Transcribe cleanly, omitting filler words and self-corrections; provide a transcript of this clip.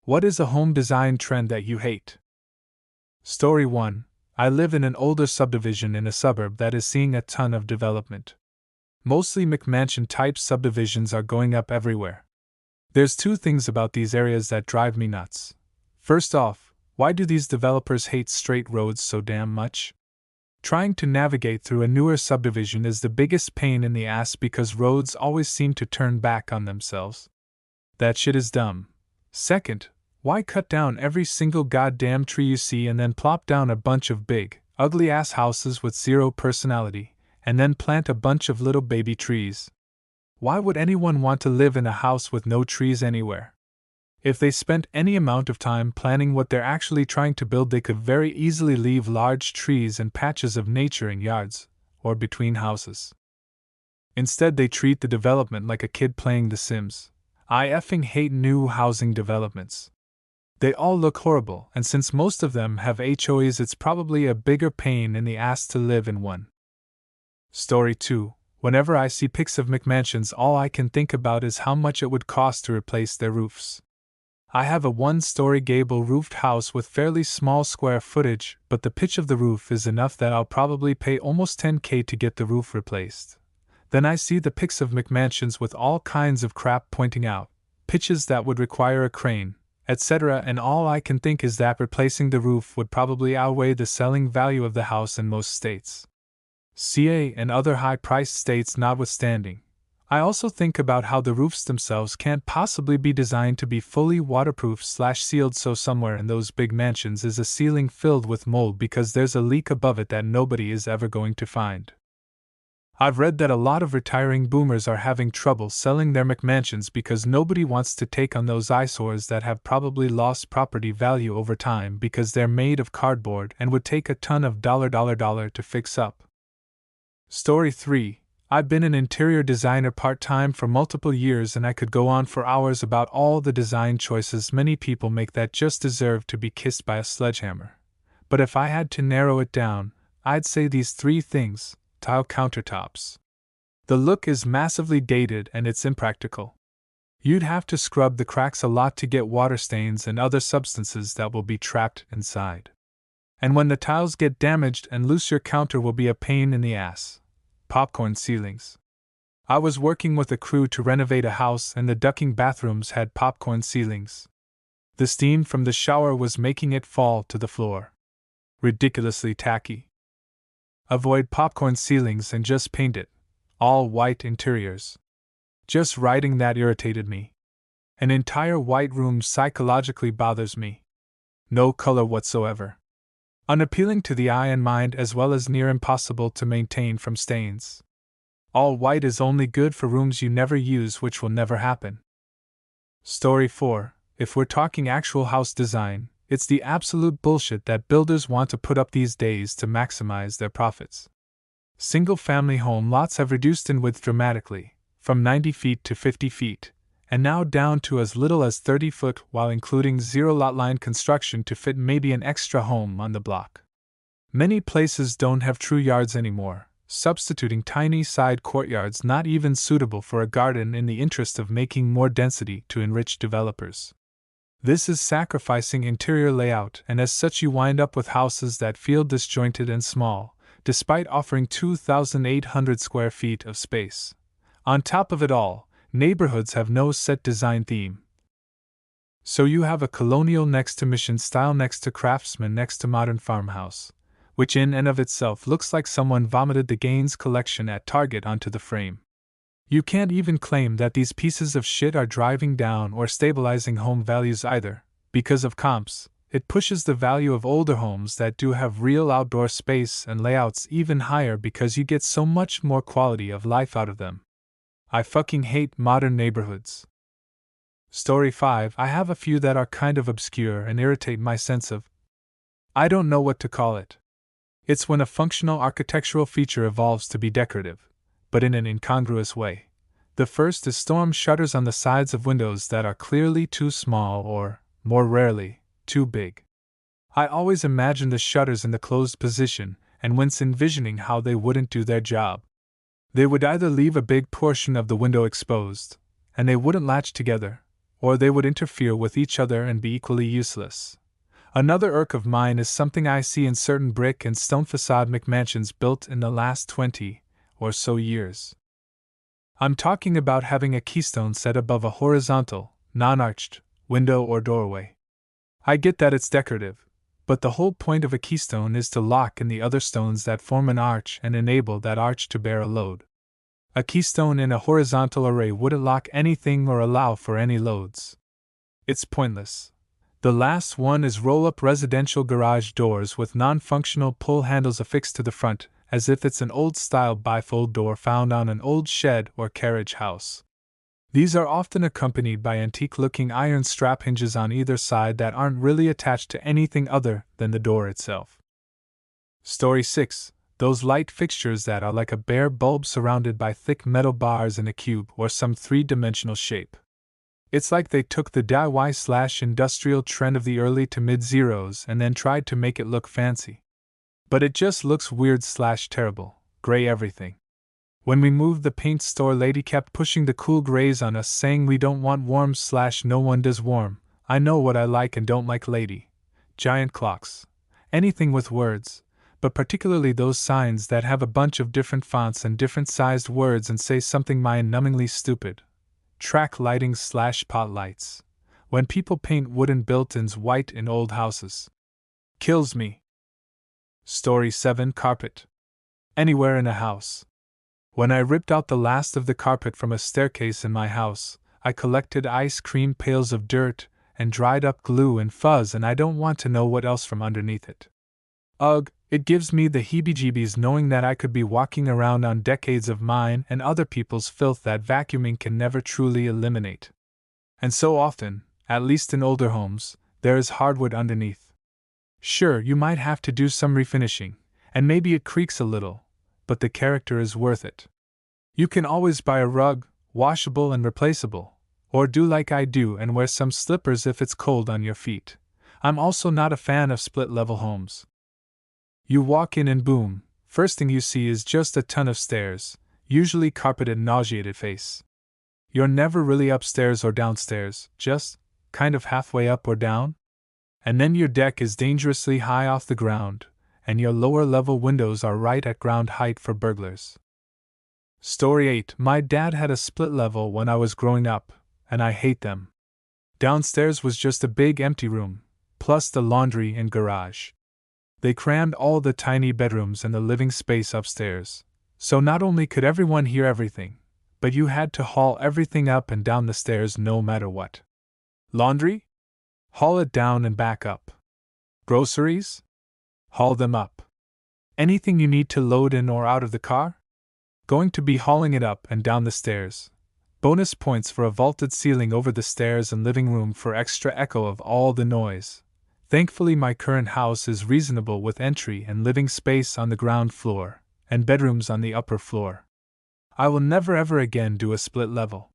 What is a home design trend that you hate? Story 1. I live in an older subdivision in a suburb that is seeing a ton of development. Mostly McMansion-type subdivisions are going up everywhere. There's two things about these areas that drive me nuts. First off, why do these developers hate straight roads so damn much? Trying to navigate through a newer subdivision is the biggest pain in the ass because roads always seem to turn back on themselves. That shit is dumb. Second, why cut down every single goddamn tree you see and then plop down a bunch of big, ugly-ass houses with zero personality, and then plant a bunch of little baby trees? Why would anyone want to live in a house with no trees anywhere? If they spent any amount of time planning what they're actually trying to build, they could very easily leave large trees and patches of nature in yards, or between houses. Instead, they treat the development like a kid playing The Sims. I effing hate new housing developments. They all look horrible, and since most of them have HOAs, it's probably a bigger pain in the ass to live in one. Story 2. Whenever I see pics of McMansions, all I can think about is how much it would cost to replace their roofs. I have a one-story gable-roofed house with fairly small square footage, but the pitch of the roof is enough that I'll probably pay almost $10,000 to get the roof replaced. Then I see the pics of McMansions with all kinds of crap pointing out, pitches that would require a crane, etc., and all I can think is that replacing the roof would probably outweigh the selling value of the house in most states. CA and other high-priced states notwithstanding. I also think about how the roofs themselves can't possibly be designed to be fully waterproof/sealed, so somewhere in those big mansions is a ceiling filled with mold because there's a leak above it that nobody is ever going to find. I've read that a lot of retiring boomers are having trouble selling their McMansions because nobody wants to take on those eyesores that have probably lost property value over time because they're made of cardboard and would take a ton of dollar to fix up. Story 3. I've been an interior designer part-time for multiple years, and I could go on for hours about all the design choices many people make that just deserve to be kissed by a sledgehammer. But if I had to narrow it down, I'd say these three things. Tile countertops. The look is massively dated and it's impractical. You'd have to scrub the cracks a lot to get water stains and other substances that will be trapped inside. And when the tiles get damaged and loose, your counter will be a pain in the ass. Popcorn ceilings. I was working with a crew to renovate a house, and the ducking bathrooms had popcorn ceilings. The steam from the shower was making it fall to the floor. Ridiculously tacky. Avoid popcorn ceilings and just paint it. All white interiors. Just writing that irritated me. An entire white room psychologically bothers me. No color whatsoever. Unappealing to the eye and mind, as well as near impossible to maintain from stains. All white is only good for rooms you never use, which will never happen. Story 4. If we're talking actual house design, it's the absolute bullshit that builders want to put up these days to maximize their profits. Single-family home lots have reduced in width dramatically, from 90 feet to 50 feet, and now down to as little as 30 foot, while including zero lot line construction to fit maybe an extra home on the block. Many places don't have true yards anymore, substituting tiny side courtyards not even suitable for a garden in the interest of making more density to enrich developers. This is sacrificing interior layout, and as such you wind up with houses that feel disjointed and small, despite offering 2,800 square feet of space. On top of it all, neighborhoods have no set design theme. So you have a colonial next to mission style next to craftsman next to modern farmhouse, which in and of itself looks like someone vomited the Gaines collection at Target onto the frame. You can't even claim that these pieces of shit are driving down or stabilizing home values either. Because of comps, it pushes the value of older homes that do have real outdoor space and layouts even higher because you get so much more quality of life out of them. I fucking hate modern neighborhoods. Story 5. I have a few that are kind of obscure and irritate my sense of. I don't know what to call it. It's when a functional architectural feature evolves to be decorative, but in an incongruous way. The first is storm shutters on the sides of windows that are clearly too small or, more rarely, too big. I always imagine the shutters in the closed position and wince envisioning how they wouldn't do their job. They would either leave a big portion of the window exposed, and they wouldn't latch together, or they would interfere with each other and be equally useless. Another irk of mine is something I see in certain brick and stone facade McMansions built in the last 20 or so years. I'm talking about having a keystone set above a horizontal, non-arched, window or doorway. I get that it's decorative, but the whole point of a keystone is to lock in the other stones that form an arch and enable that arch to bear a load. A keystone in a horizontal array wouldn't lock anything or allow for any loads. It's pointless. The last one is roll-up residential garage doors with non-functional pull handles affixed to the front, as if it's an old-style bifold door found on an old shed or carriage house. These are often accompanied by antique-looking iron strap hinges on either side that aren't really attached to anything other than the door itself. Story 6. Those light fixtures that are like a bare bulb surrounded by thick metal bars in a cube or some three-dimensional shape. It's like they took the DIY/industrial trend of the early to mid-zeros and then tried to make it look fancy. But it just looks weird/terrible, gray everything. When we moved, the paint store lady kept pushing the cool grays on us, saying we don't want warm/no one does warm. I know what I like and don't like, lady. Giant clocks. Anything with words, but particularly those signs that have a bunch of different fonts and different sized words and say something mind-numbingly stupid. Track lighting/pot lights. When people paint wooden built-ins white in old houses. Kills me. Story 7. Carpet. Anywhere in a house. When I ripped out the last of the carpet from a staircase in my house, I collected ice cream pails of dirt and dried up glue and fuzz, and I don't want to know what else from underneath it. Ugh, it gives me the heebie-jeebies knowing that I could be walking around on decades of mine and other people's filth that vacuuming can never truly eliminate. And so often, at least in older homes, there is hardwood underneath. Sure, you might have to do some refinishing, and maybe it creaks a little, but the character is worth it. You can always buy a rug, washable and replaceable, or do like I do and wear some slippers if it's cold on your feet. I'm also not a fan of split-level homes. You walk in and boom, first thing you see is just a ton of stairs, usually carpeted, nauseated face. You're never really upstairs or downstairs, just kind of halfway up or down. And then your deck is dangerously high off the ground, and your lower-level windows are right at ground height for burglars. Story 8. My dad had a split level when I was growing up, and I hate them. Downstairs was just a big empty room, plus the laundry and garage. They crammed all the tiny bedrooms and the living space upstairs, so not only could everyone hear everything, but you had to haul everything up and down the stairs no matter what. Laundry? Haul it down and back up. Groceries? Haul them up. Anything you need to load in or out of the car? Going to be hauling it up and down the stairs. Bonus points for a vaulted ceiling over the stairs and living room for extra echo of all the noise. Thankfully, my current house is reasonable with entry and living space on the ground floor, and bedrooms on the upper floor. I will never ever again do a split level.